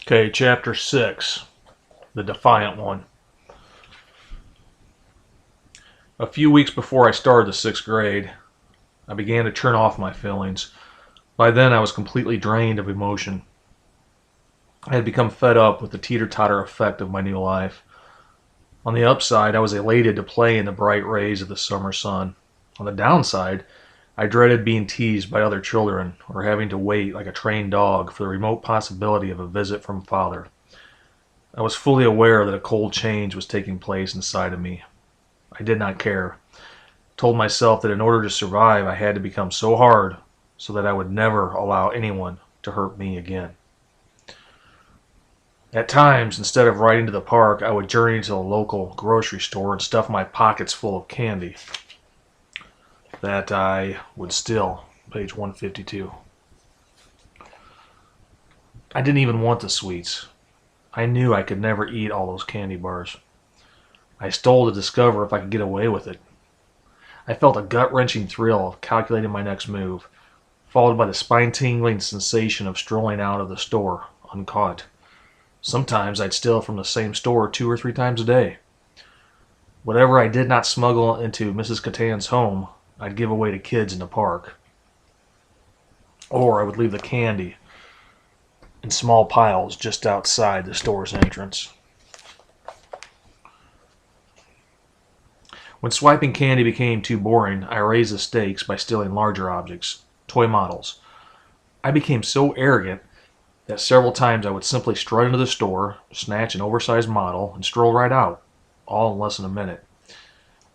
Okay, chapter 6, the defiant one. A few weeks before I started the 6th grade, I began to turn off my feelings. By then, I was completely drained of emotion. I had become fed up with the teeter-totter effect of my new life. On the upside, I was elated to play in the bright rays of the summer sun. On the downside, I dreaded being teased by other children or having to wait like a trained dog for the remote possibility of a visit from father. I was fully aware that a cold change was taking place inside of me. I did not care. I told myself that in order to survive, I had to become so hard so that I would never allow anyone to hurt me again. At times, instead of riding to the park, I would journey to the local grocery store and stuff my pockets full of candy that I would steal. Page 152. I didn't even want the sweets. I knew I could never eat all those candy bars. I stole to discover if I could get away with it. I felt a gut-wrenching thrill of calculating my next move, followed by the spine-tingling sensation of strolling out of the store uncaught. Sometimes I'd steal from the same store 2 or 3 times a day. Whatever I did not smuggle into Mrs. Catan's home, I'd give away to kids in the park. Or I would leave the candy in small piles just outside the store's entrance. When swiping candy became too boring, I raised the stakes by stealing larger objects, toy models. I became so arrogant that several times I would simply strut into the store, snatch an oversized model, and stroll right out, all in less than a minute.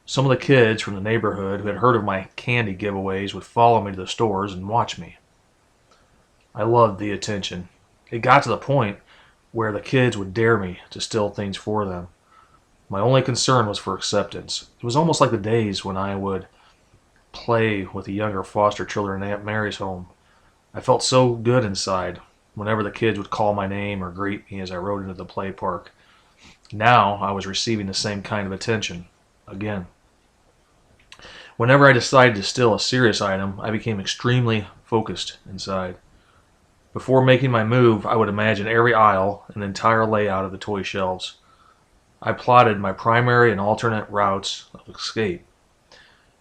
Some of the kids from the neighborhood who had heard of my candy giveaways would follow me to the stores and watch me. I loved the attention. It got to the point where the kids would dare me to steal things for them. My only concern was for acceptance. It was almost like the days when I would play with the younger foster children in Aunt Mary's home. I felt so good inside whenever the kids would call my name or greet me as I rode into the play park. Now I was receiving the same kind of attention again. Whenever I decided to steal a serious item, I became extremely focused inside. Before making my move, I would imagine every aisle and the entire layout of the toy shelves. I plotted my primary and alternate routes of escape.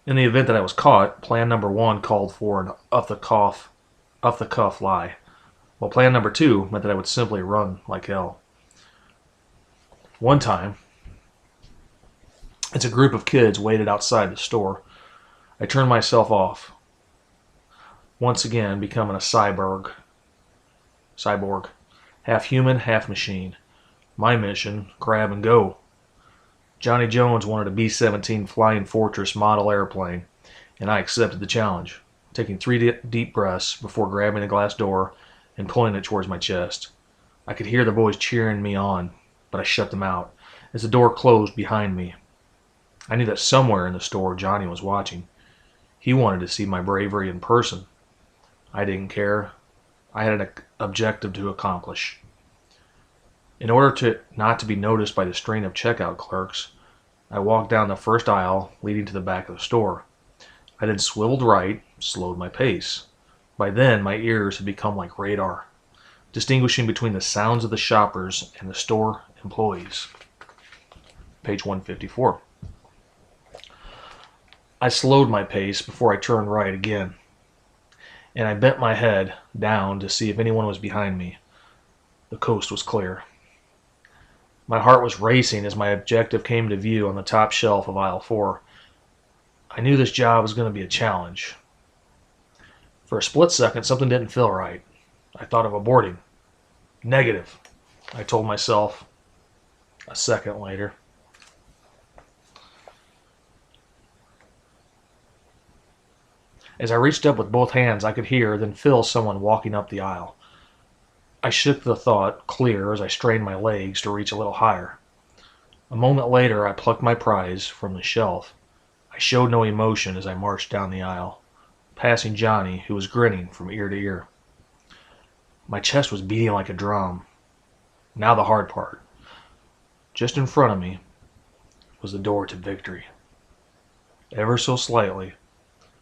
In the event that I was caught, plan number 1 called for an off-the-cuff lie, while plan number 2 meant that I would simply run like hell. One time, as a group of kids waited outside the store, I turned myself off, once again becoming a cyborg, half human, half machine. My mission, grab and go. Johnny Jones wanted a B-17 Flying Fortress model airplane, and I accepted the challenge, taking 3 deep breaths before grabbing the glass door and pulling it towards my chest. I could hear the boys cheering me on, but I shut them out as the door closed behind me. I knew that somewhere in the store Johnny was watching. He wanted to see my bravery in person. I didn't care. I had an objective to accomplish. In order not to be noticed by the strain of checkout clerks, I walked down the first aisle leading to the back of the store. I then swiveled right, slowed my pace. By then, my ears had become like radar, distinguishing between the sounds of the shoppers and the store employees. Page 154. I slowed my pace before I turned right again, and I bent my head down to see if anyone was behind me. The coast was clear. My heart was racing as my objective came to view on the top shelf of aisle 4. I knew this job was going to be a challenge. For a split second, something didn't feel right. I thought of aborting. Negative, I told myself a second later. As I reached up with both hands, I could hear, then feel someone walking up the aisle. I shook the thought clear as I strained my legs to reach a little higher. A moment later, I plucked my prize from the shelf. I showed no emotion as I marched down the aisle, passing Johnny, who was grinning from ear to ear. My chest was beating like a drum. Now the hard part. Just in front of me was the door to victory. Ever so slightly,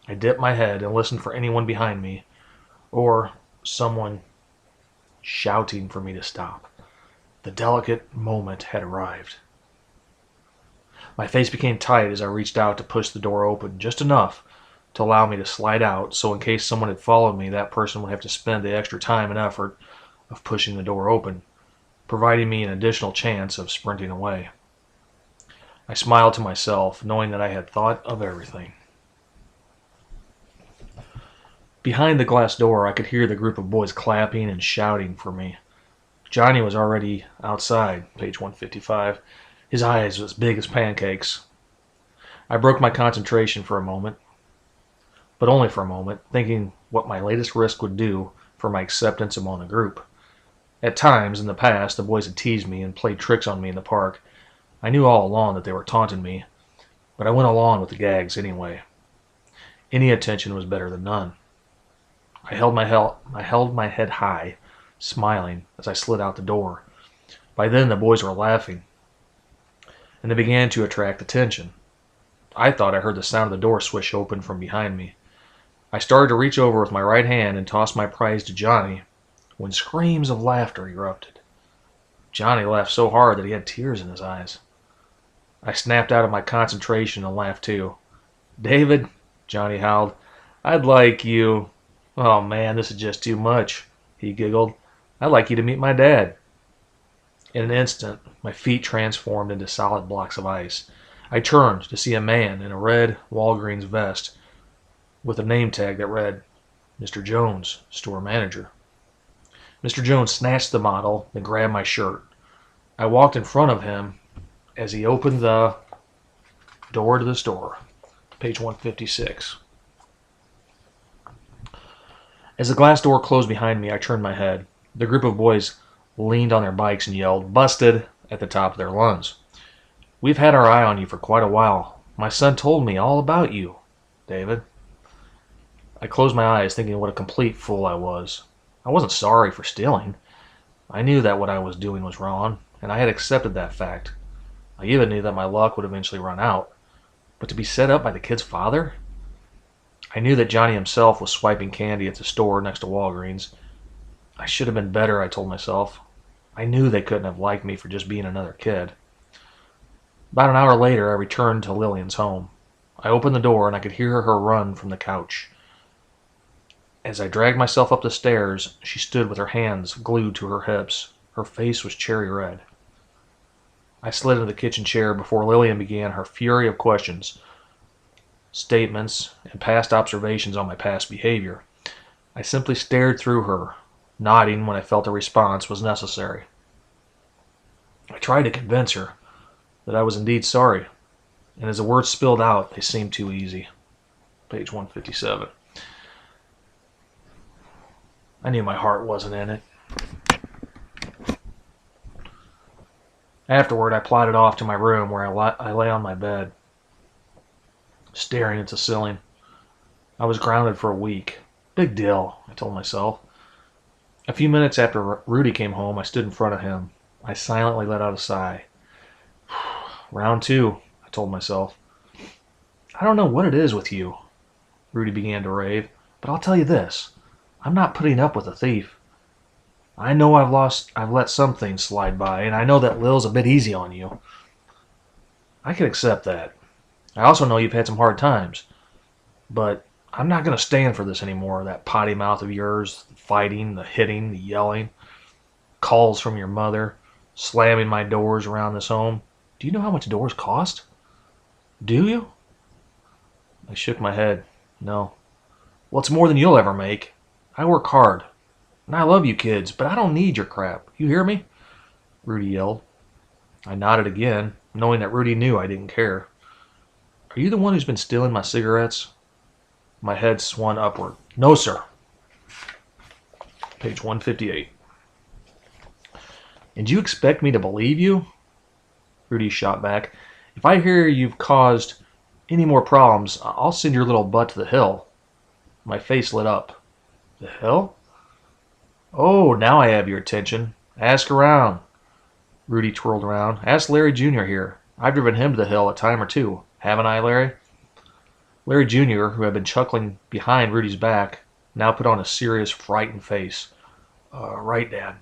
I dipped my head and listened for anyone behind me, or someone shouting for me to stop. The delicate moment had arrived. My face became tight as I reached out to push the door open, just enough to allow me to slide out, so in case someone had followed me, that person would have to spend the extra time and effort of pushing the door open, providing me an additional chance of sprinting away. I smiled to myself, knowing that I had thought of everything. Behind the glass door, I could hear the group of boys clapping and shouting for me. Johnny was already outside, page 155, his eyes as big as pancakes. I broke my concentration for a moment, but only for a moment, thinking what my latest risk would do for my acceptance among the group. At times, in the past, the boys had teased me and played tricks on me in the park. I knew all along that they were taunting me, but I went along with the gags anyway. Any attention was better than none. I held my head high, smiling as I slid out the door. By then the boys were laughing, and they began to attract attention. I thought I heard the sound of the door swish open from behind me. I started to reach over with my right hand and toss my prize to Johnny when screams of laughter erupted. Johnny laughed so hard that he had tears in his eyes. I snapped out of my concentration and laughed too. "David," Johnny howled, "I'd like you—" "Oh man, this is just too much," he giggled. "I'd like you to meet my dad." In an instant, my feet transformed into solid blocks of ice. I turned to see a man in a red Walgreens vest with a name tag that read, "Mr. Jones, store manager." Mr. Jones snatched the model, then grabbed my shirt. I walked in front of him as he opened the door to the store. Page 156. As the glass door closed behind me, I turned my head. The group of boys leaned on their bikes and yelled, "Busted!" at the top of their lungs. "We've had our eye on you for quite a while. My son told me all about you, David." I closed my eyes, thinking what a complete fool I was. I wasn't sorry for stealing. I knew that what I was doing was wrong, and I had accepted that fact. I even knew that my luck would eventually run out. But to be set up by the kid's father? I knew that Johnny himself was swiping candy at the store next to Walgreens. I should have been better, I told myself. I knew they couldn't have liked me for just being another kid. About an hour later, I returned to Lillian's home. I opened the door and I could hear her run from the couch. As I dragged myself up the stairs, she stood with her hands glued to her hips. Her face was cherry red. I slid into the kitchen chair before Lillian began her fury of questions, statements, and past observations on my past behavior. I simply stared through her, nodding when I felt a response was necessary. I tried to convince her that I was indeed sorry, and as the words spilled out, they seemed too easy. Page 157. I knew my heart wasn't in it. Afterward, I plodded off to my room where I lay on my bed, staring at the ceiling. I was grounded for a week. Big deal, I told myself. A few minutes after Rudy came home, I stood in front of him. I silently let out a sigh. "Round two," I told myself. "I don't know what it is with you," Rudy began to rave, "but I'll tell you this. I'm not putting up with a thief. I know I've let some things slide by, and I know that Lil's a bit easy on you. I can accept that. I also know you've had some hard times. But I'm not going to stand for this anymore, that potty mouth of yours, the fighting, the hitting, the yelling, calls from your mother, slamming my doors around this home. Do you know how much doors cost? Do you?" I shook my head. "No." "Well, it's more than you'll ever make. I work hard. And I love you kids, but I don't need your crap. You hear me?" Rudy yelled. I nodded again, knowing that Rudy knew I didn't care. "Are you the one who's been stealing my cigarettes?" My head swung upward. "No, sir." Page 158. "And you expect me to believe you?" Rudy shot back. "If I hear you've caused any more problems, I'll send your little butt to the hill." My face lit up. "The hill?" "Oh, now I have your attention. Ask around." Rudy twirled around. "Ask Larry Jr. here. I've driven him to the hill a time or two. Haven't I, Larry?" Larry Jr., who had been chuckling behind Rudy's back, now put on a serious, frightened face. Right, Dad.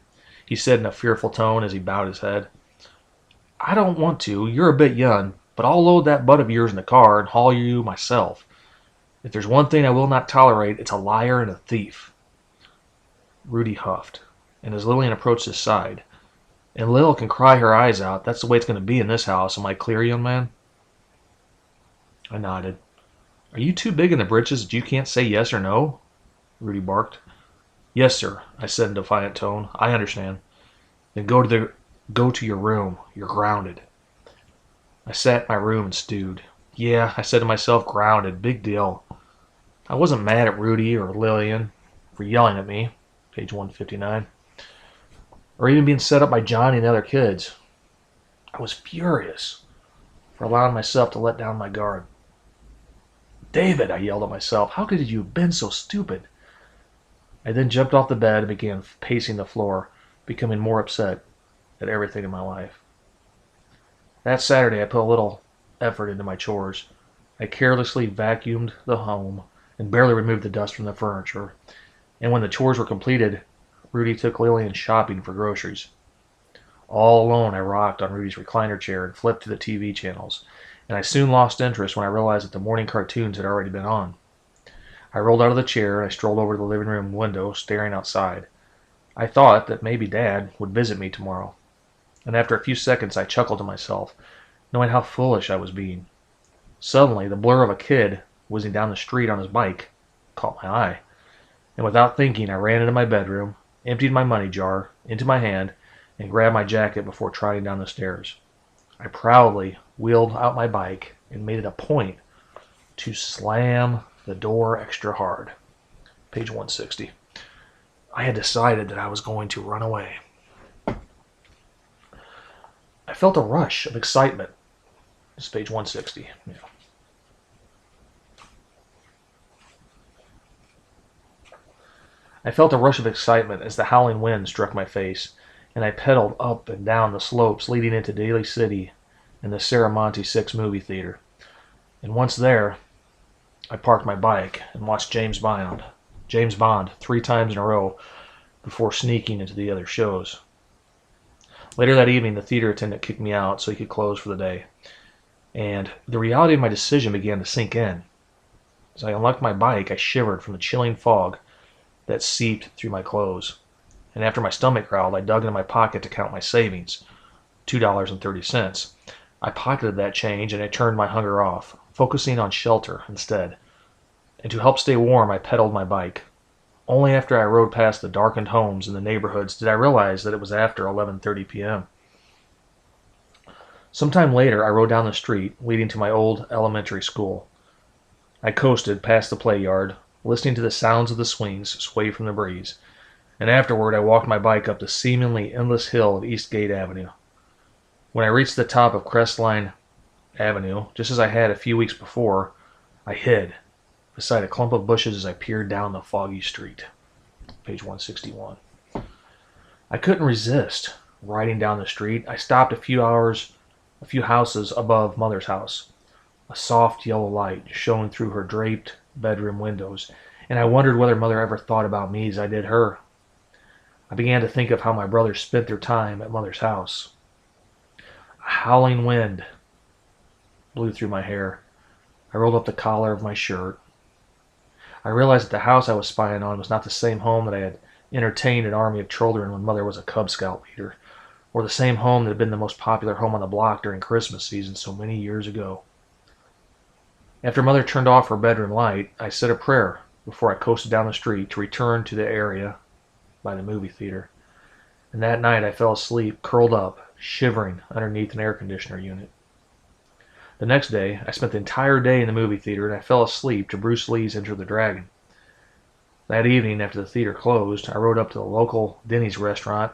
he said in a fearful tone as he bowed his head. I don't want to. You're a bit young, but I'll load that butt of yours in the car and haul you myself. If there's one thing I will not tolerate, it's a liar and a thief. Rudy huffed, and as Lillian approached his side, and Lil can cry her eyes out. That's the way it's going to be in this house. Am I clear, young man? I nodded. Are you too big in the britches that you can't say yes or no? Rudy barked. Yes, sir, I said in a defiant tone. I understand. Then go to your room. You're grounded. I sat in my room and stewed. Yeah, I said to myself, grounded. Big deal. I wasn't mad at Rudy or Lillian for yelling at me, page 159, or even being set up by Johnny and the other kids. I was furious for allowing myself to let down my guard. David, I yelled at myself, how could you have been so stupid? I then jumped off the bed and began pacing the floor, becoming more upset at everything in my life. That Saturday, I put a little effort into my chores. I carelessly vacuumed the home and barely removed the dust from the furniture. And when the chores were completed, Rudy took Lillian shopping for groceries. All alone, I rocked on Rudy's recliner chair and flipped to the TV channels, and I soon lost interest when I realized that the morning cartoons had already been on. I rolled out of the chair and I strolled over to the living room window, staring outside. I thought that maybe Dad would visit me tomorrow, and after a few seconds I chuckled to myself, knowing how foolish I was being. Suddenly, the blur of a kid whizzing down the street on his bike caught my eye, and without thinking I ran into my bedroom, emptied my money jar into my hand, and grabbed my jacket before trotting down the stairs. I proudly wheeled out my bike and made it a point to slam the door extra hard. Page 160. I had decided that I was going to run away. I felt a rush of excitement. This is page 160. Yeah. I felt a rush of excitement as the howling wind struck my face, and I pedaled up and down the slopes leading into Daly City and the Saramonte 6 movie theater. And once there, I parked my bike and watched James Bond 3 times in a row before sneaking into the other shows. Later that evening, the theater attendant kicked me out so he could close for the day, and the reality of my decision began to sink in. As I unlocked my bike, I shivered from the chilling fog that seeped through my clothes, and after my stomach growled, I dug into my pocket to count my savings, $2.30. I pocketed that change and I turned my hunger off, focusing on shelter instead. And to help stay warm, I pedaled my bike. Only after I rode past the darkened homes in the neighborhoods did I realize that it was after 11:30 p.m. Sometime later, I rode down the street leading to my old elementary school. I coasted past the play yard, listening to the sounds of the swings sway from the breeze, and afterward I walked my bike up the seemingly endless hill of Eastgate Avenue. When I reached the top of Crestline Avenue, just as I had a few weeks before, I hid beside a clump of bushes as I peered down the foggy street. Page 161. I couldn't resist riding down the street. I stopped a few houses above Mother's house. A soft yellow light shone through her draped bedroom windows, and I wondered whether Mother ever thought about me as I did her. I began to think of how my brothers spent their time at Mother's house. A howling wind blew through my hair. I rolled up the collar of my shirt. I realized that the house I was spying on was not the same home that I had entertained an army of children when Mother was a Cub Scout leader, or the same home that had been the most popular home on the block during Christmas season so many years ago. After Mother turned off her bedroom light, I said a prayer before I coasted down the street to return to the area by the movie theater. And that night I fell asleep, curled up, shivering underneath an air conditioner unit. The next day, I spent the entire day in the movie theater, and I fell asleep to Bruce Lee's Enter the Dragon. That evening, after the theater closed, I rode up to the local Denny's restaurant,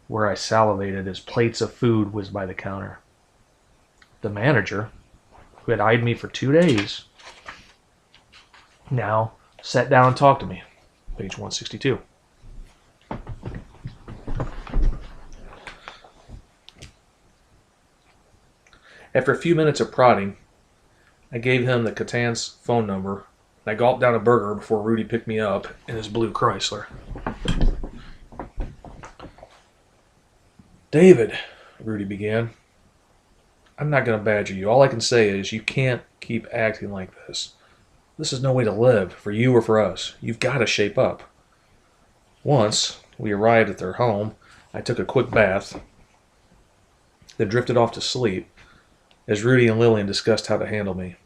where I salivated as plates of food whizzed by the counter. The manager, who had eyed me for 2 days, now sat down and talked to me. Page 162. After a few minutes of prodding, I gave him the Catan's phone number, and I gulped down a burger before Rudy picked me up in his blue Chrysler. David, Rudy began, I'm not going to badger you. All I can say is you can't keep acting like this. This is no way to live, for you or for us. You've got to shape up. Once we arrived at their home, I took a quick bath, then drifted off to sleep as Rudy and Lillian discussed how to handle me.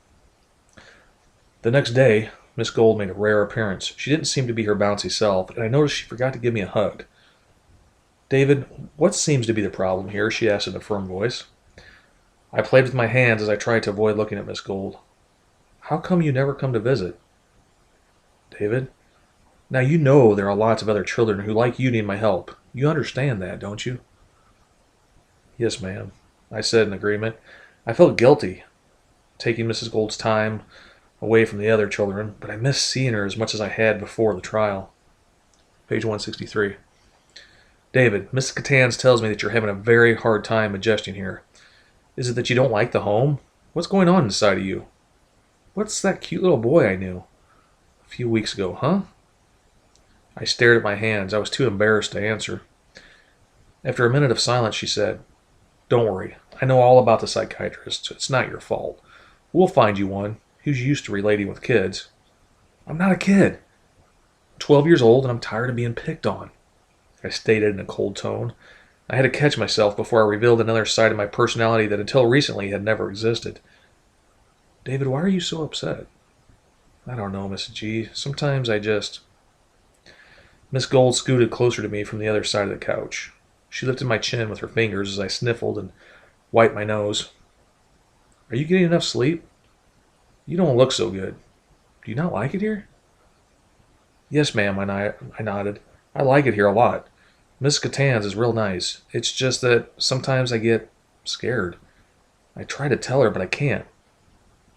The next day, Miss Gold made a rare appearance. She didn't seem to be her bouncy self, and I noticed she forgot to give me a hug. David, what seems to be the problem here? She asked in a firm voice. I played with my hands as I tried to avoid looking at Miss Gold. How come you never come to visit? David, now you know there are lots of other children who, like you, need my help. You understand that, don't you? Yes, ma'am, I said in agreement. I felt guilty, taking Mrs. Gold's time away from the other children, but I missed seeing her as much as I had before the trial. Page 163. David, Mrs. Catans tells me that you're having a very hard time adjusting here. Is it that you don't like the home? What's going on inside of you? What's that cute little boy I knew a few weeks ago, huh? I stared at my hands. I was too embarrassed to answer. After a minute of silence, she said, Don't worry. I know all about the psychiatrist. It's not your fault. We'll find you one who's used to relating with kids. I'm not a kid. I'm 12 years old and I'm tired of being picked on, I stated in a cold tone. I had to catch myself before I revealed another side of my personality that until recently had never existed. David, why are you so upset? I don't know, Mrs. G. Sometimes I just... Miss Gold scooted closer to me from the other side of the couch. She lifted my chin with her fingers as I sniffled and wiped my nose. Are you getting enough sleep? You don't look so good. Do you not like it here? Yes, ma'am, I nodded. I like it here a lot. Miss Catans is real nice. It's just that sometimes I get scared. I try to tell her, but I can't.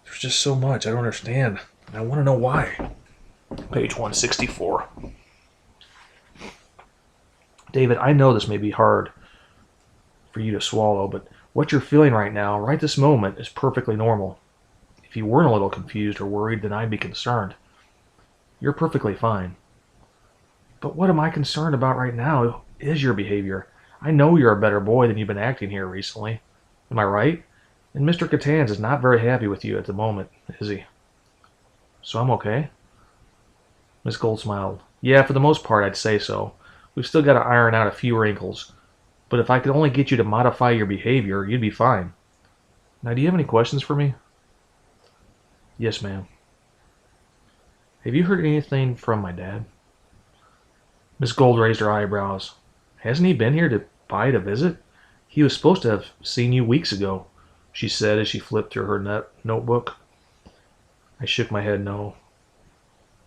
There's just so much I don't understand, and I want to know why. Page 164. David, I know this may be hard for you to swallow, but what you're feeling right now, right this moment, is perfectly normal. If you weren't a little confused or worried, then I'd be concerned. You're perfectly fine. But what am I concerned about right now is your behavior. I know you're a better boy than you've been acting here recently. Am I right? And Mr. Catans is not very happy with you at the moment, is he? So I'm okay? Miss Gold smiled. Yeah, for the most part, I'd say so. We've still got to iron out a few wrinkles. But if I could only get you to modify your behavior, you'd be fine. Now, do you have any questions for me? Yes, ma'am. Have you heard anything from my dad? Miss Gold raised her eyebrows. Hasn't he been here to visit? He was supposed to have seen you weeks ago, she said as she flipped through her notebook. I shook my head no.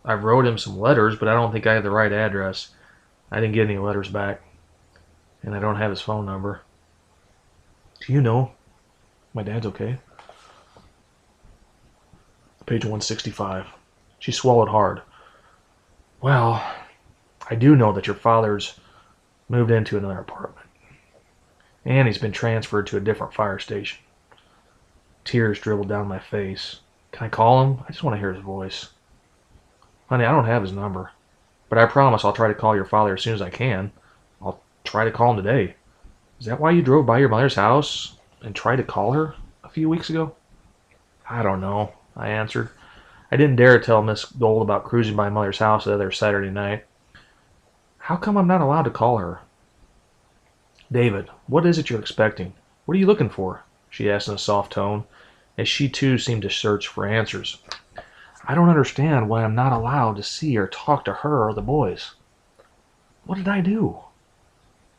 I wrote him some letters, but I don't think I have the right address. I didn't get any letters back. And I don't have his phone number. Do you know my dad's okay? Page 165. She swallowed hard. Well, I do know that your father's moved into another apartment. And he's been transferred to a different fire station. Tears dribbled down my face. Can I call him? I just want to hear his voice. Honey, I don't have his number. But I promise I'll try to call your father as soon as I can. I'll try to call him today. Is that why you drove by your mother's house and tried to call her a few weeks ago? I don't know, I answered. I didn't dare tell Miss Gold about cruising by Mother's house the other Saturday night. How come I'm not allowed to call her? David, what is it you're expecting? What are you looking for? She asked in a soft tone, as she too seemed to search for answers. I don't understand why I'm not allowed to see or talk to her or the boys. What did I do?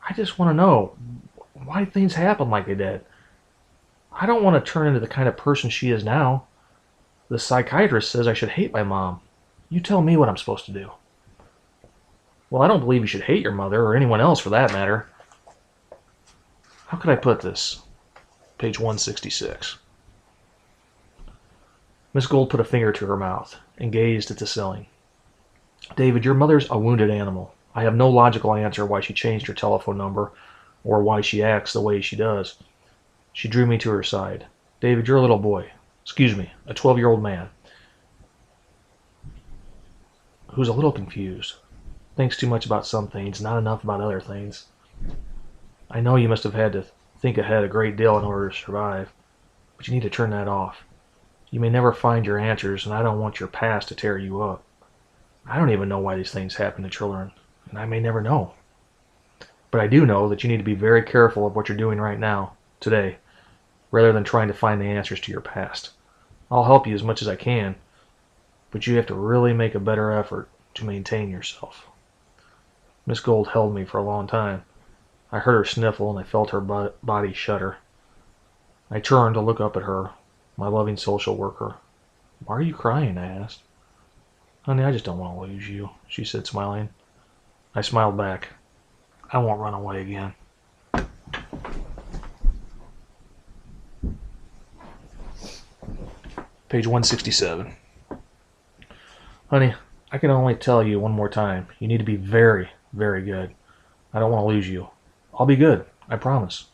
I just want to know why things happen like they did. I don't want to turn into the kind of person she is now. The psychiatrist says I should hate my mom. You tell me what I'm supposed to do. Well, I don't believe you should hate your mother, or anyone else for that matter. How could I put this? Page 166. Miss Gold put a finger to her mouth and gazed at the ceiling. David, your mother's a wounded animal. I have no logical answer why she changed her telephone number or why she acts the way she does. She drew me to her side. David, you're a little boy. Excuse me, a 12-year-old man who's a little confused. Thinks too much about some things, not enough about other things. I know you must have had to think ahead a great deal in order to survive, but you need to turn that off. You may never find your answers, and I don't want your past to tear you up. I don't even know why these things happen to children, and I may never know. But I do know that you need to be very careful of what you're doing right now, today, rather than trying to find the answers to your past. I'll help you as much as I can, but you have to really make a better effort to maintain yourself. Miss Gold held me for a long time. I heard her sniffle and I felt her body shudder. I turned to look up at her, my loving social worker. "Why are you crying?" I asked. "Honey, I just don't want to lose you," she said, smiling. I smiled back. "I won't run away again." Page 167. "Honey, I can only tell you one more time. You need to be very, very good. I don't want to lose you." "I'll be good, I promise,"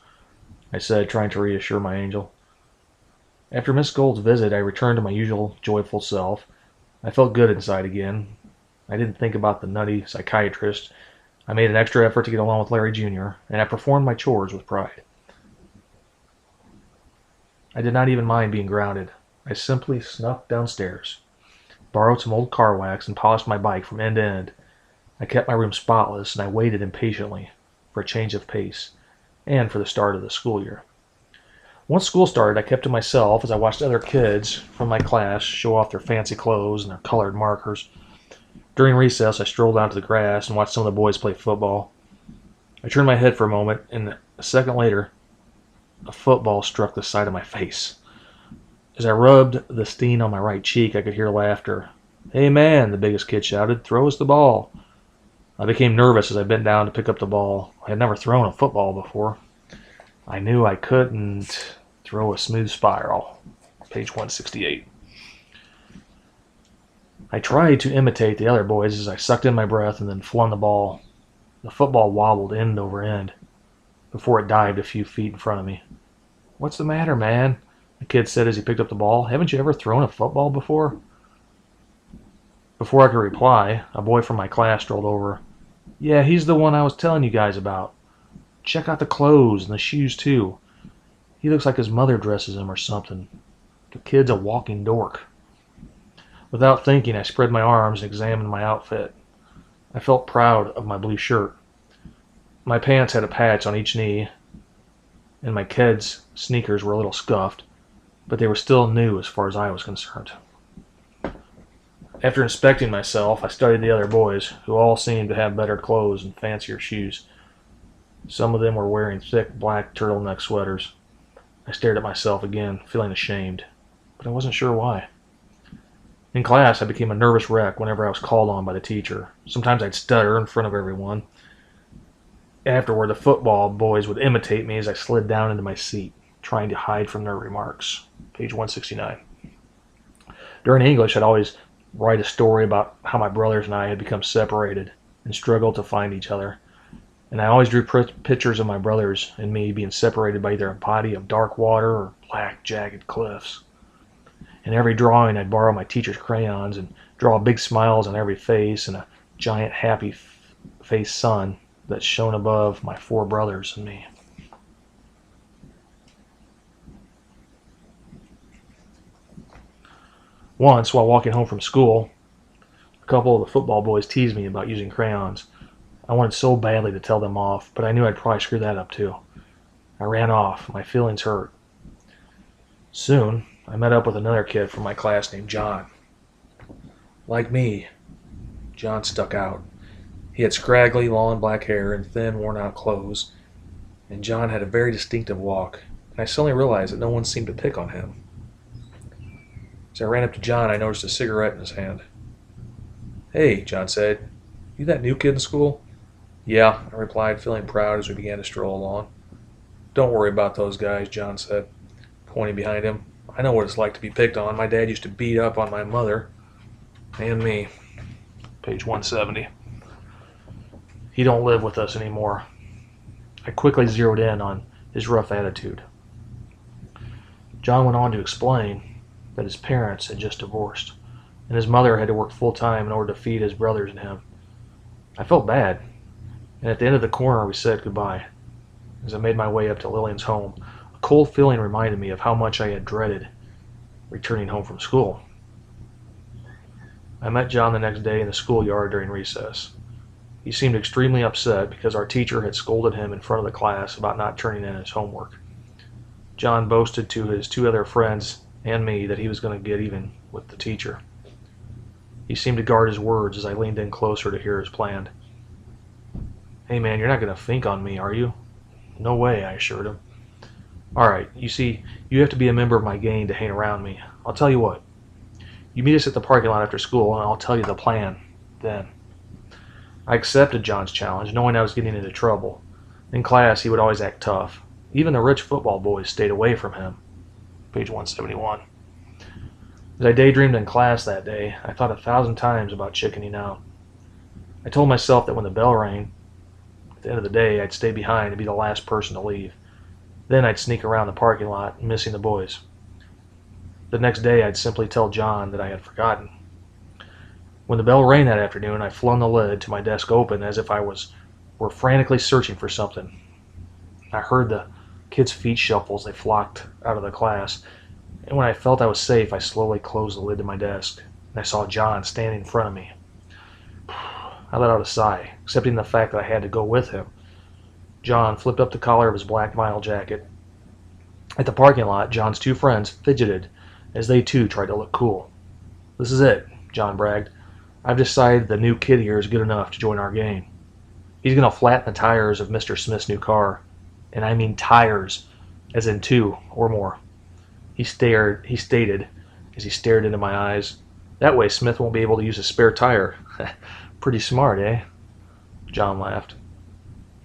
I said, trying to reassure my angel. After Miss Gold's visit, I returned to my usual joyful self. I felt good inside again. I didn't think about the nutty psychiatrist. I made an extra effort to get along with Larry Jr., and I performed my chores with pride. I did not even mind being grounded. I simply snuck downstairs, borrowed some old car wax, and polished my bike from end to end. I kept my room spotless, and I waited impatiently for a change of pace and for the start of the school year. Once school started, I kept to myself as I watched other kids from my class show off their fancy clothes and their colored markers. During recess, I strolled out to the grass and watched some of the boys play football. I turned my head for a moment, and a second later, a football struck the side of my face. As I rubbed the steen on my right cheek, I could hear laughter. "Hey man," the biggest kid shouted, "throw us the ball." I became nervous as I bent down to pick up the ball. I had never thrown a football before. I knew I couldn't throw a smooth spiral. Page 168. I tried to imitate the other boys as I sucked in my breath and then flung the ball. The football wobbled end over end before it dived a few feet in front of me. "What's the matter, man?" the kid said as he picked up the ball. "Haven't you ever thrown a football before?" Before I could reply, a boy from my class strolled over. "Yeah, he's the one I was telling you guys about. Check out the clothes and the shoes, too. He looks like his mother dresses him or something. The kid's a walking dork." Without thinking, I spread my arms and examined my outfit. I felt proud of my blue shirt. My pants had a patch on each knee, and my kids' sneakers were a little scuffed, but they were still new as far as I was concerned. After inspecting myself, I studied the other boys, who all seemed to have better clothes and fancier shoes. Some of them were wearing thick black turtleneck sweaters. I stared at myself again, feeling ashamed, but I wasn't sure why. In class, I became a nervous wreck whenever I was called on by the teacher. Sometimes I'd stutter in front of everyone. Afterward, the football boys would imitate me as I slid down into my seat, trying to hide from their remarks. Page 169. During English, I'd always write a story about how my brothers and I had become separated and struggled to find each other. And I always drew pictures of my brothers and me being separated by either a body of dark water or black, jagged cliffs. In every drawing, I'd borrow my teacher's crayons and draw big smiles on every face and a giant happy-faced sun that shone above my four brothers and me. Once, while walking home from school, a couple of the football boys teased me about using crayons. I wanted so badly to tell them off, but I knew I'd probably screw that up too. I ran off. My feelings hurt. Soon, I met up with another kid from my class named John. Like me, John stuck out. He had scraggly, long black hair and thin, worn-out clothes, and John had a very distinctive walk, and I suddenly realized that no one seemed to pick on him. As I ran up to John, I noticed a cigarette in his hand. "Hey," John said, "you that new kid in school?" "Yeah," I replied, feeling proud as we began to stroll along. "Don't worry about those guys," John said, pointing behind him. "I know what it's like to be picked on. My dad used to beat up on my mother and me." Page 170. "He don't live with us anymore." I quickly zeroed in on his rough attitude. John went on to explain that his parents had just divorced, and his mother had to work full-time in order to feed his brothers and him. I felt bad, and at the end of the corner we said goodbye. As I made my way up to Lillian's home, a cold feeling reminded me of how much I had dreaded returning home from school. I met John the next day in the schoolyard during recess. He seemed extremely upset because our teacher had scolded him in front of the class about not turning in his homework. John boasted to his two other friends and me that he was going to get even with the teacher. He seemed to guard his words as I leaned in closer to hear his plan. "Hey man, you're not going to think on me, are you?" "No way," I assured him. "All right, you see, you have to be a member of my gang to hang around me. I'll tell you what. You meet us at the parking lot after school, and I'll tell you the plan then." I accepted John's challenge, knowing I was getting into trouble. In class, he would always act tough. Even the rich football boys stayed away from him. Page 171. As I daydreamed in class that day, I thought 1,000 times about chickening out. I told myself that when the bell rang, at the end of the day, I'd stay behind and be the last person to leave. Then I'd sneak around the parking lot, missing the boys. The next day, I'd simply tell John that I had forgotten. When the bell rang that afternoon, I flung the lid to my desk open as if I were frantically searching for something. I heard the kids' feet shuffle as they flocked out of the class, and when I felt I was safe, I slowly closed the lid to my desk, and I saw John standing in front of me. I let out a sigh, accepting the fact that I had to go with him. John flipped up the collar of his black vinyl jacket. At the parking lot, John's two friends fidgeted as they too tried to look cool. "This is it," John bragged. "I've decided the new kid here is good enough to join our gang. He's going to flatten the tires of Mr. Smith's new car. And I mean tires, as in 2 or more." He stated, as he stared into my eyes, "That way Smith won't be able to use a spare tire." "Pretty smart, eh?" John laughed.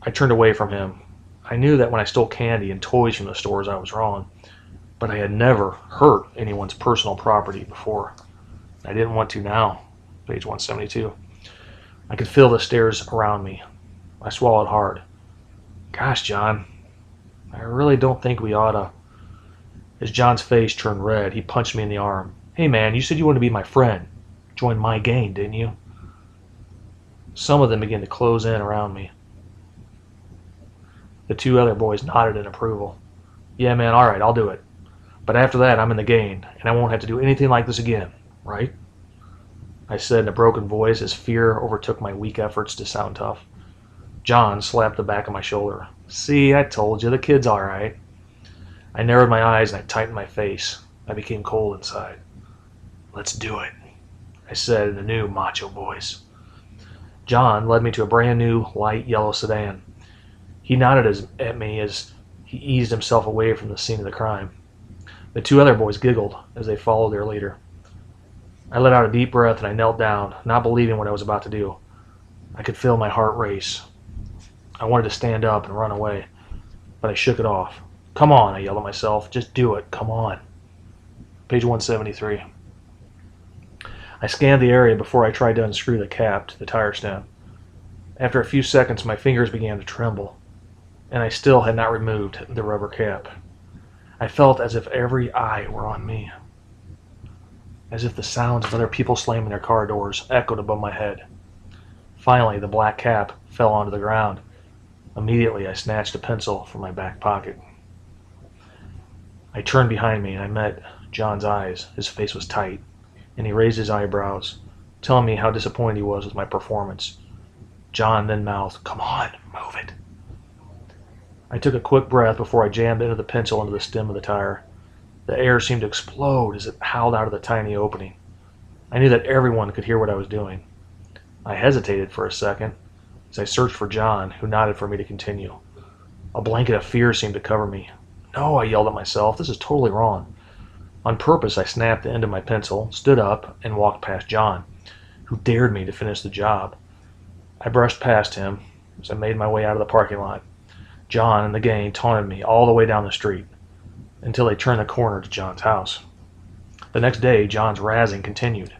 I turned away from him. I knew that when I stole candy and toys from the stores I was wrong, but I had never hurt anyone's personal property before. I didn't want to now. Page 172. I could feel the stares around me. I swallowed hard. "Gosh, John, I really don't think we ought to." As John's face turned red, he punched me in the arm. "Hey man, you said you wanted to be my friend. Join my gang, didn't you?" Some of them began to close in around me. The two other boys nodded in approval. "Yeah man, alright, I'll do it. But after that, I'm in the gang, and I won't have to do anything like this again, right?" I said in a broken voice as fear overtook my weak efforts to sound tough. John slapped the back of my shoulder. "See, I told you, the kid's all right." I narrowed my eyes and I tightened my face. I became cold inside. "Let's do it," I said in a new macho voice. John led me to a brand new light yellow sedan. He nodded at me as he eased himself away from the scene of the crime. The two other boys giggled as they followed their leader. I let out a deep breath and I knelt down, not believing what I was about to do. I could feel my heart race. I wanted to stand up and run away, but I shook it off. "Come on," I yelled at myself. "Just do it. Come on." Page 173. I scanned the area before I tried to unscrew the cap to the tire stem. After a few seconds, my fingers began to tremble, and I still had not removed the rubber cap. I felt as if every eye were on me, as if the sounds of other people slamming their car doors echoed above my head. Finally, the black cap fell onto the ground. Immediately, I snatched a pencil from my back pocket. I turned behind me and I met John's eyes. His face was tight, and he raised his eyebrows, telling me how disappointed he was with my performance. John then mouthed, "Come on, move it." I took a quick breath before I jammed the pencil into the stem of the tire. The air seemed to explode as it howled out of the tiny opening. I knew that everyone could hear what I was doing. I hesitated for a second as I searched for John, who nodded for me to continue. A blanket of fear seemed to cover me. "No," I yelled at myself, "this is totally wrong." On purpose, I snapped the end of my pencil, stood up, and walked past John, who dared me to finish the job. I brushed past him as I made my way out of the parking lot. John and the gang taunted me all the way down the street until they turned the corner to John's house. The next day, John's razzing continued.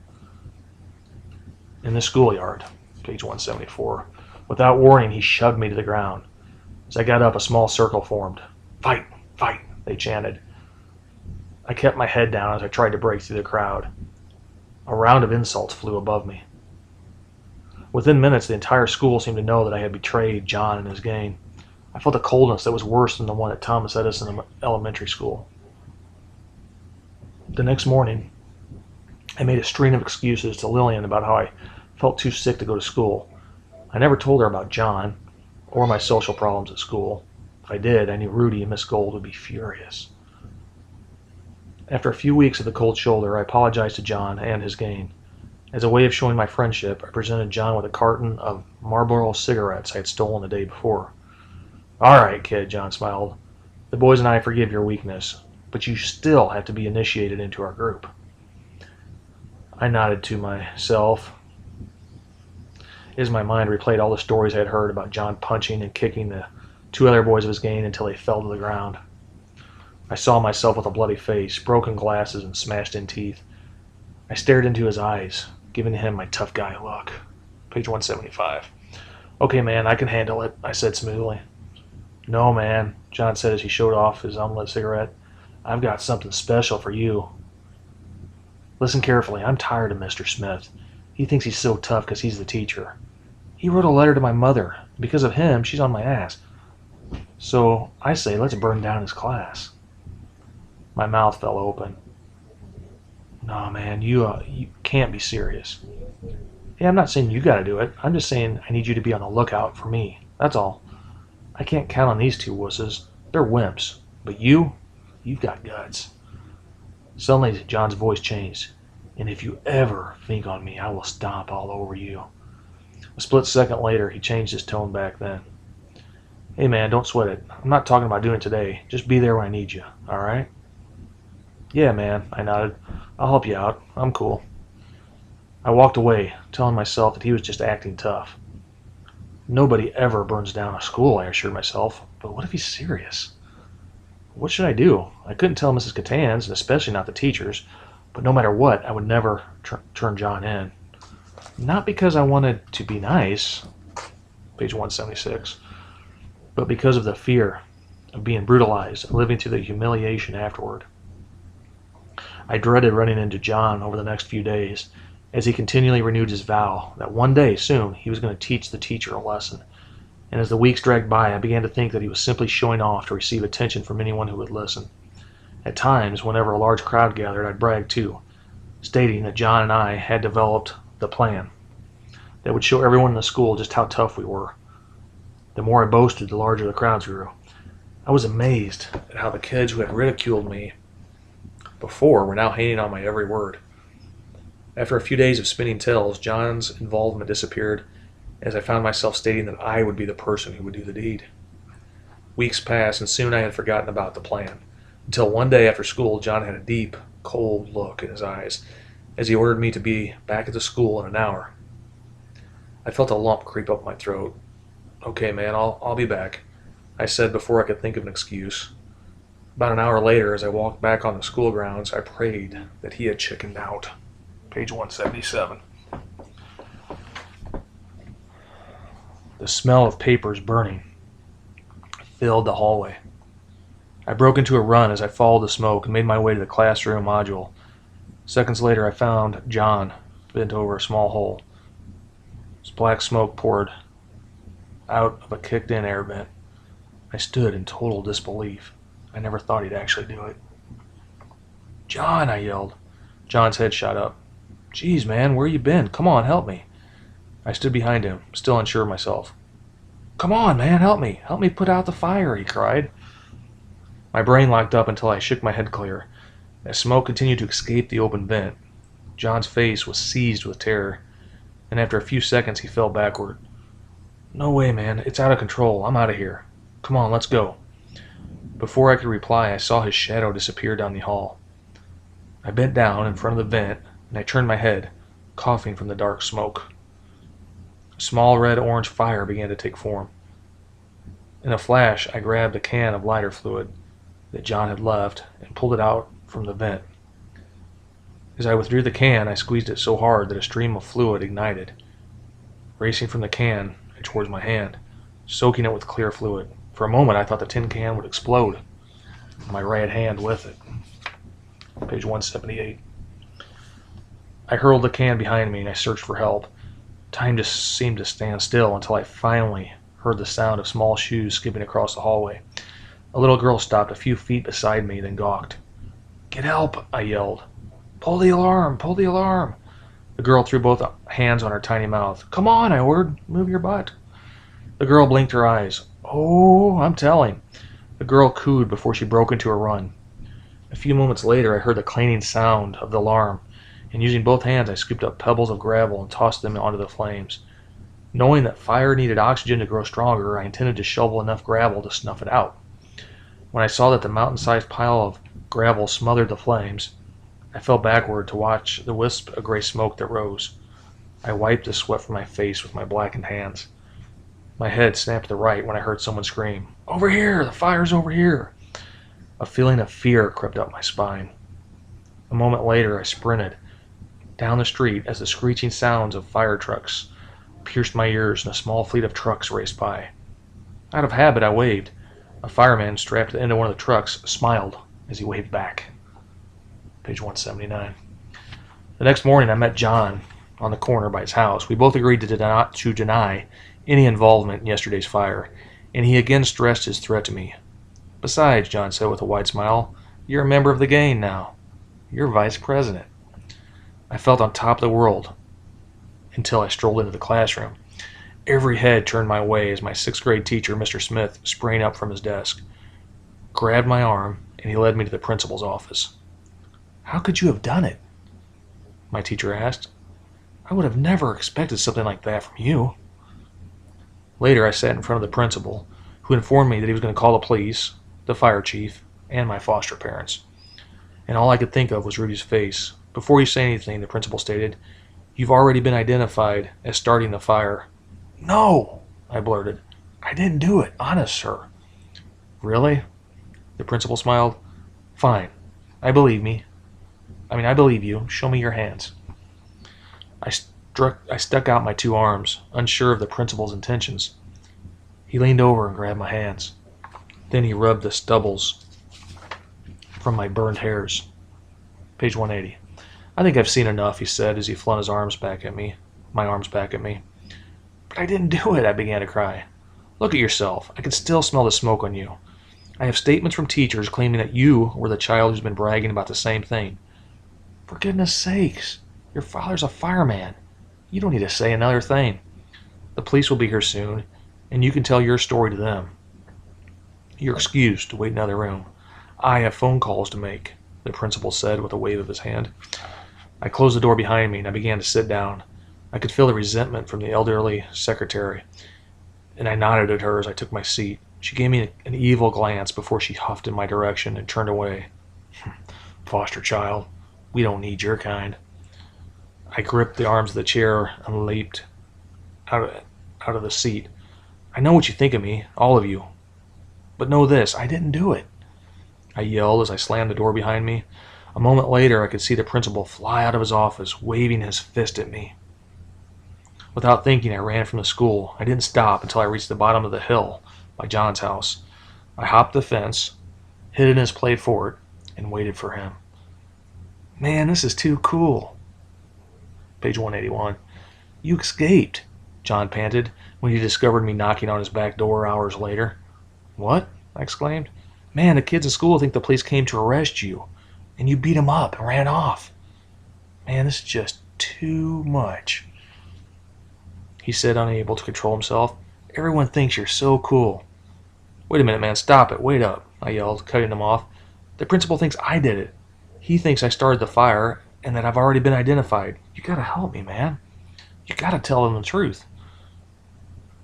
In the schoolyard, page 174, without warning, he shoved me to the ground. As I got up, a small circle formed. "Fight! Fight!" they chanted. I kept my head down as I tried to break through the crowd. A round of insults flew above me. Within minutes, the entire school seemed to know that I had betrayed John and his gang. I felt a coldness that was worse than the one at Thomas Edison Elementary School. The next morning, I made a string of excuses to Lillian about how I felt too sick to go to school. I never told her about John or my social problems at school. If I did, I knew Rudy and Miss Gold would be furious. After a few weeks of the cold shoulder, I apologized to John and his gang. As a way of showing my friendship, I presented John with a carton of Marlboro cigarettes I had stolen the day before. "All right, kid," John smiled. "The boys and I forgive your weakness, but you still have to be initiated into our group." I nodded to myself as my mind replayed all the stories I had heard about John punching and kicking the two other boys of his gang until they fell to the ground. I saw myself with a bloody face, broken glasses, and smashed-in teeth. I stared into his eyes, giving him my tough guy look. Page 175. "Okay, man, I can handle it," I said smoothly. "No, man," John said as he showed off his unlit cigarette. "I've got something special for you. Listen carefully. I'm tired of Mr. Smith. He thinks he's so tough because he's the teacher. He wrote a letter to my mother. Because of him, she's on my ass. So I say, let's burn down his class." My mouth fell open. "No, man, you can't be serious." "Yeah, I'm not saying you gotta do it. I'm just saying I need you to be on the lookout for me. That's all. I can't count on these two wusses. They're wimps. But you've got guts." Suddenly, John's voice changed. "And if you ever think on me, I will stomp all over you." A split second later, he changed his tone back then. "Hey, man, don't sweat it. I'm not talking about doing it today. Just be there when I need you, all right?" "Yeah, man," I nodded. "I'll help you out. I'm cool." I walked away, telling myself that he was just acting tough. Nobody ever burns down a school, I assured myself. But what if he's serious? What should I do? I couldn't tell Mrs. Catans, and especially not the teachers, but no matter what, I would never turn John in. Not because I wanted to be nice, page 176, but because of the fear of being brutalized and living through the humiliation afterward. I dreaded running into John over the next few days, as he continually renewed his vow that one day soon he was going to teach the teacher a lesson. And as the weeks dragged by, I began to think that he was simply showing off to receive attention from anyone who would listen. At times, whenever a large crowd gathered, I'd brag too, stating that John and I had developed the plan that would show everyone in the school just how tough we were. The more I boasted, the larger the crowds grew. I was amazed at how the kids who had ridiculed me before were now hating on my every word. After a few days of spinning tales, John's involvement disappeared as I found myself stating that I would be the person who would do the deed. Weeks passed, and soon I had forgotten about the plan, until one day after school, John had a deep, cold look in his eyes as he ordered me to be back at the school in an hour. I felt a lump creep up my throat. "Okay, man, I'll be back," I said before I could think of an excuse. About an hour later, as I walked back on the school grounds, I prayed that he had chickened out. Page 177. The smell of papers burning filled the hallway. I broke into a run as I followed the smoke and made my way to the classroom module. Seconds later, I found John bent over a small hole. His black smoke poured out of a kicked-in air vent. I stood in total disbelief. I never thought he'd actually do it. "John!" I yelled. John's head shot up. "Geez, man, where you been? Come on, help me." I stood behind him, still unsure of myself. "Come on, man, help me. Help me put out the fire," he cried. My brain locked up until I shook my head clear. As smoke continued to escape the open vent, John's face was seized with terror, and after a few seconds he fell backward. "No way, man. It's out of control. I'm out of here. Come on, let's go." Before I could reply, I saw his shadow disappear down the hall. I bent down in front of the vent, and I turned my head, coughing from the dark smoke. A small red-orange fire began to take form. In a flash, I grabbed a can of lighter fluid that John had left and pulled it out from the vent. As I withdrew the can, I squeezed it so hard that a stream of fluid ignited, racing from the can and towards my hand, soaking it with clear fluid. For a moment, I thought the tin can would explode, my right hand with it. Page 178. I hurled the can behind me and I searched for help. Time just seemed to stand still until I finally heard the sound of small shoes skipping across the hallway. A little girl stopped a few feet beside me, then gawked. "Get help!" I yelled. "Pull the alarm! Pull the alarm!" The girl threw both hands on her tiny mouth. "Come on," I ordered. "Move your butt." The girl blinked her eyes. "Oh, I'm telling." The girl cooed before she broke into a run. A few moments later, I heard the clanging sound of the alarm, and using both hands, I scooped up pebbles of gravel and tossed them onto the flames. Knowing that fire needed oxygen to grow stronger, I intended to shovel enough gravel to snuff it out. When I saw that the mountain-sized pile of gravel smothered the flames, I fell backward to watch the wisp of gray smoke that rose. I wiped the sweat from my face with my blackened hands. My head snapped to the right when I heard someone scream, "Over here! The fire's over here!" A feeling of fear crept up my spine. A moment later, I sprinted down the street as the screeching sounds of fire trucks pierced my ears and a small fleet of trucks raced by. Out of habit, I waved. A fireman strapped to the end of one of the trucks smiled as he waved back. Page 179. The next morning, I met John on the corner by his house. We both agreed to deny any involvement in yesterday's fire, and he again stressed his threat to me. "Besides," John said with a wide smile, "you're a member of the gang now. You're vice president." I felt on top of the world until I strolled into the classroom. Every head turned my way as my 6th grade teacher, Mr. Smith, sprang up from his desk, grabbed my arm, and he led me to the principal's office. "How could you have done it?" my teacher asked. "I would have never expected something like that from you." Later, I sat in front of the principal, who informed me that he was going to call the police, the fire chief, and my foster parents. And all I could think of was Rudy's face. Before he said anything, the principal stated, "You've already been identified as starting the fire." "No," I blurted. "I didn't do it, honest, sir." "Really?" The principal smiled. "Fine. I believe you. Show me your hands." I stuck out my 2 arms, unsure of the principal's intentions. He leaned over and grabbed my hands. Then he rubbed the stubbles from my burned hairs. Page 180. "I think I've seen enough," he said as he flung my arms back at me. "But I didn't do it," I began to cry. "Look at yourself. I can still smell the smoke on you. I have statements from teachers claiming that you were the child who's been bragging about the same thing." "For goodness sakes, your father's a fireman. You don't need to say another thing. The police will be here soon, and you can tell your story to them. You're excused to wait in another room. I have phone calls to make," the principal said with a wave of his hand. I closed the door behind me and I began to sit down. I could feel the resentment from the elderly secretary, and I nodded at her as I took my seat. She gave me an evil glance before she huffed in my direction and turned away. "Foster child, we don't need your kind." I gripped the arms of the chair and leaped out of the seat. "I know what you think of me, all of you. But know this, I didn't do it," I yelled as I slammed the door behind me. A moment later, I could see the principal fly out of his office, waving his fist at me. Without thinking, I ran from the school. I didn't stop until I reached the bottom of the hill by John's house. I hopped the fence, hid in his play fort, and waited for him. "Man, this is too cool." Page 181. "You escaped," John panted when he discovered me knocking on his back door hours later. "What?" I exclaimed. "Man, the kids in school think the police came to arrest you, and you beat them up and ran off. Man, this is just too much," he said, unable to control himself. "Everyone thinks you're so cool." "Wait a minute, man, stop it, wait up," I yelled, cutting him off. "The principal thinks I did it. He thinks I started the fire and that I've already been identified. You gotta help me, man. You gotta tell him the truth."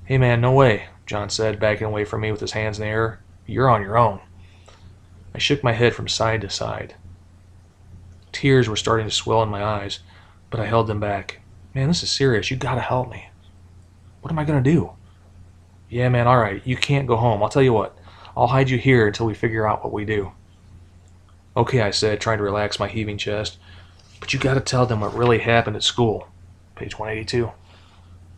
"Hey, man, no way," John said, backing away from me with his hands in the air. "You're on your own." I shook my head from side to side. Tears were starting to swell in my eyes, but I held them back. "Man, this is serious. You gotta help me." "What am I gonna do?" "Yeah, man, all right. You can't go home. I'll tell you what. I'll hide you here until we figure out what we do." "Okay," I said, trying to relax my heaving chest. "But you gotta tell them what really happened at school." Page 182.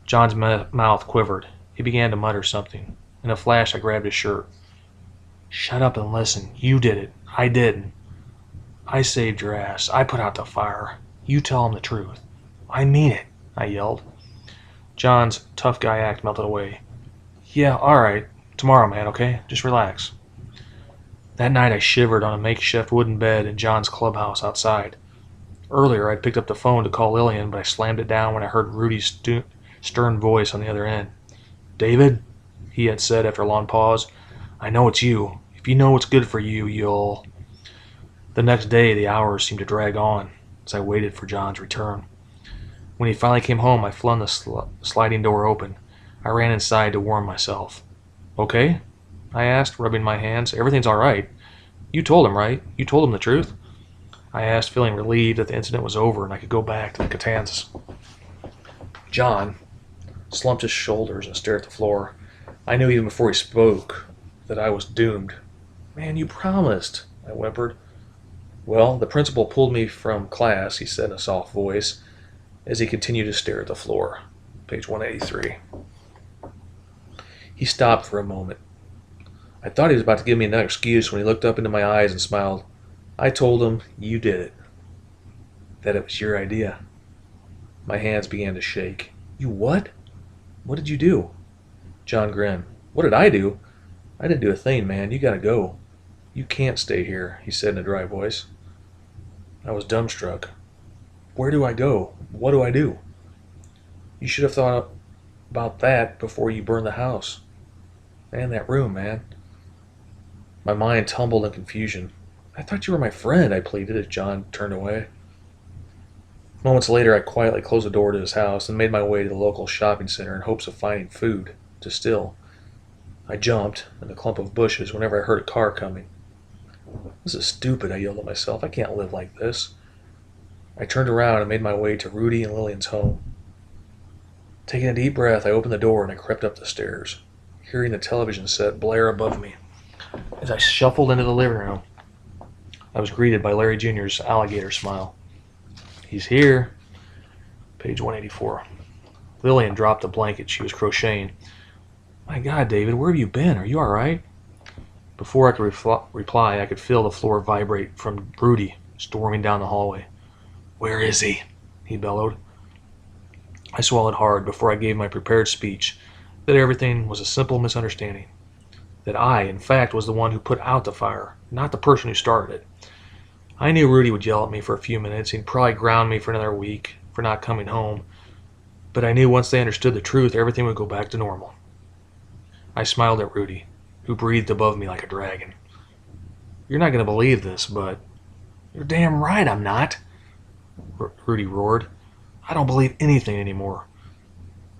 John's mouth quivered. He began to mutter something. In a flash, I grabbed his shirt. "Shut up and listen. You did it. I didn't. I saved your ass. I put out the fire. You tell him the truth." "I mean it," I yelled. John's tough guy act melted away. Yeah, alright. Tomorrow, man, okay? Just relax. That night I shivered on a makeshift wooden bed in John's clubhouse outside. Earlier I'd picked up the phone to call Lillian, but I slammed it down when I heard Rudy's stern voice on the other end. David, he had said after a long pause, I know it's you. If you know what's good for you, you'll... The next day the hours seemed to drag on as I waited for John's return. When he finally came home, I flung the sliding door open. I ran inside to warm myself. Okay? I asked, rubbing my hands. Everything's all right. You told him, right? You told him the truth? I asked, feeling relieved that the incident was over and I could go back to the Catanzas. John slumped his shoulders and stared at the floor. I knew even before he spoke that I was doomed. Man, you promised, I whimpered. Well, the principal pulled me from class, he said in a soft voice, as he continued to stare at the floor. Page 183. He stopped for a moment. I thought he was about to give me another excuse when he looked up into my eyes and smiled. I told him, you did it. That it was your idea. My hands began to shake. You what? What did you do? John grinned. What did I do? I didn't do a thing, man. You gotta go. You can't stay here, he said in a dry voice. I was dumbstruck. Where do I go? What do I do? You should have thought about that before you burned the house. And that room, man. My mind tumbled in confusion. I thought you were my friend, I pleaded as John turned away. Moments later, I quietly closed the door to his house and made my way to the local shopping center in hopes of finding food to steal. I jumped in a clump of bushes whenever I heard a car coming. This is stupid, I yelled at myself. I can't live like this. I turned around and made my way to Rudy and Lillian's home. Taking a deep breath, I opened the door and I crept up the stairs, hearing the television set blare above me. As I shuffled into the living room, I was greeted by Larry Jr.'s alligator smile. He's here. Page 184. Lillian dropped the blanket she was crocheting. My God, David, where have you been? Are you all right? Before I could reply, I could feel the floor vibrate from Rudy storming down the hallway. Where is he? He bellowed. I swallowed hard before I gave my prepared speech that everything was a simple misunderstanding. That I, in fact, was the one who put out the fire, not the person who started it. I knew Rudy would yell at me for a few minutes. He'd probably ground me for another week for not coming home. But I knew once they understood the truth, everything would go back to normal. I smiled at Rudy, who breathed above me like a dragon. You're not going to believe this, but... You're damn right I'm not, Rudy roared. I don't believe anything anymore.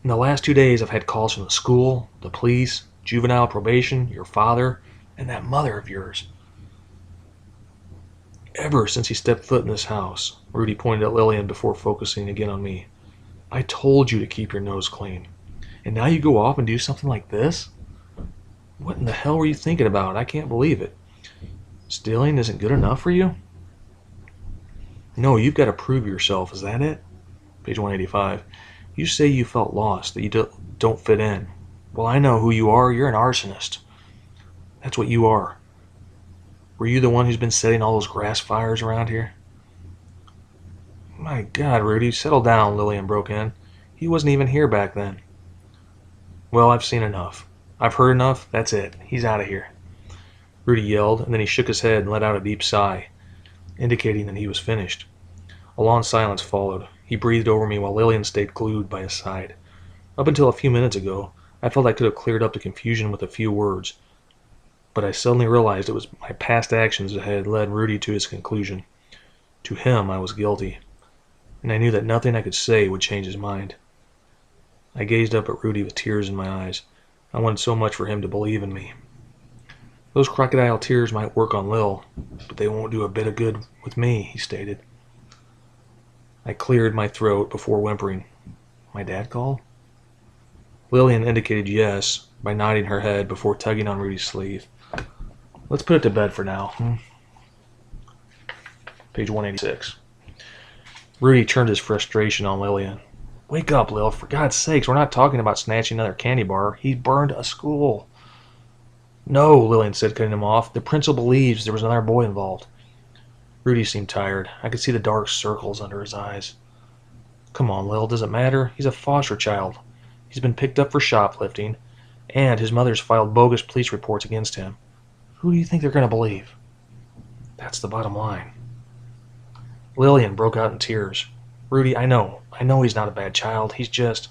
In the last 2 days, I've had calls from the school, the police, juvenile probation, your father, and that mother of yours. Ever since he stepped foot in this house, Rudy pointed at Lillian before focusing again on me. I told you to keep your nose clean. And now you go off and do something like this? What in the hell were you thinking about? I can't believe it. Stealing isn't good enough for you? No, you've got to prove yourself. Is that it? Page 185. You say you felt lost, that you don't fit in. Well, I know who you are. You're an arsonist. That's what you are. Were you the one who's been setting all those grass fires around here? My God, Rudy, settle down, Lillian broke in. He wasn't even here back then. Well, I've seen enough. I've heard enough. That's it. He's out of here. Rudy yelled, and then he shook his head and let out a deep sigh, indicating that he was finished. A long silence followed. He breathed over me while Lillian stayed glued by his side. Up until a few minutes ago, I felt I could have cleared up the confusion with a few words, but I suddenly realized it was my past actions that had led Rudy to his conclusion. To him, I was guilty, and I knew that nothing I could say would change his mind. I gazed up at Rudy with tears in my eyes. I wanted so much for him to believe in me. Those crocodile tears might work on Lil, but they won't do a bit of good with me, he stated. I cleared my throat before whimpering. My dad called? Lillian indicated yes by nodding her head before tugging on Rudy's sleeve. Let's put it to bed for now. Page 186. Rudy turned his frustration on Lillian. Wake up, Lil. For God's sakes, we're not talking about snatching another candy bar. He burned a school. No, Lillian said, cutting him off. The principal believes there was another boy involved. Rudy seemed tired. I could see the dark circles under his eyes. Come on, Lil. Does it matter? He's a foster child. He's been picked up for shoplifting, And his mother's filed bogus police reports against him. Who do you think they're going to believe? That's the bottom line. Lillian broke out in tears. Rudy, I know he's not a bad child. He's just...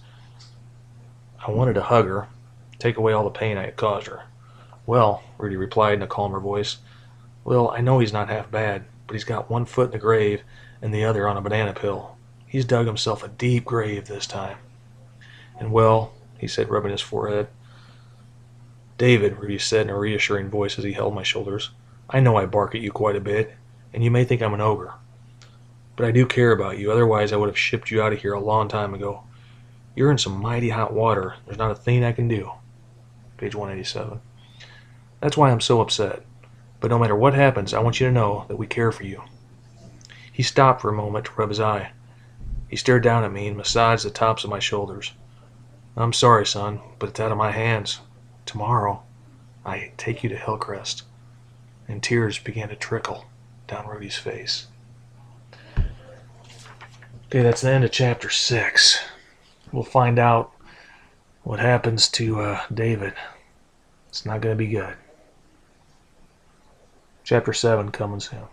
I wanted to hug her, take away all the pain I had caused her. Well, Rudy replied in a calmer voice, Lil, I know he's not half bad, but he's got one foot in the grave and the other on a banana peel. He's dug himself a deep grave this time. And well, he said, rubbing his forehead. David, Rudy said in a reassuring voice as he held my shoulders, I know I bark at you quite a bit, and you may think I'm an ogre. But I do care about you, otherwise I would have shipped you out of here a long time ago. You're in some mighty hot water. There's not a thing I can do. Page 187. That's why I'm so upset. But no matter what happens, I want you to know that we care for you. He stopped for a moment to rub his eye. He stared down at me and massaged the tops of my shoulders. I'm sorry, son, but it's out of my hands. Tomorrow, I take you to Hillcrest. And tears began to trickle down Rudy's face. Okay, that's the end of chapter 6. We'll find out what happens to David. It's not going to be good. Chapter 7 coming soon.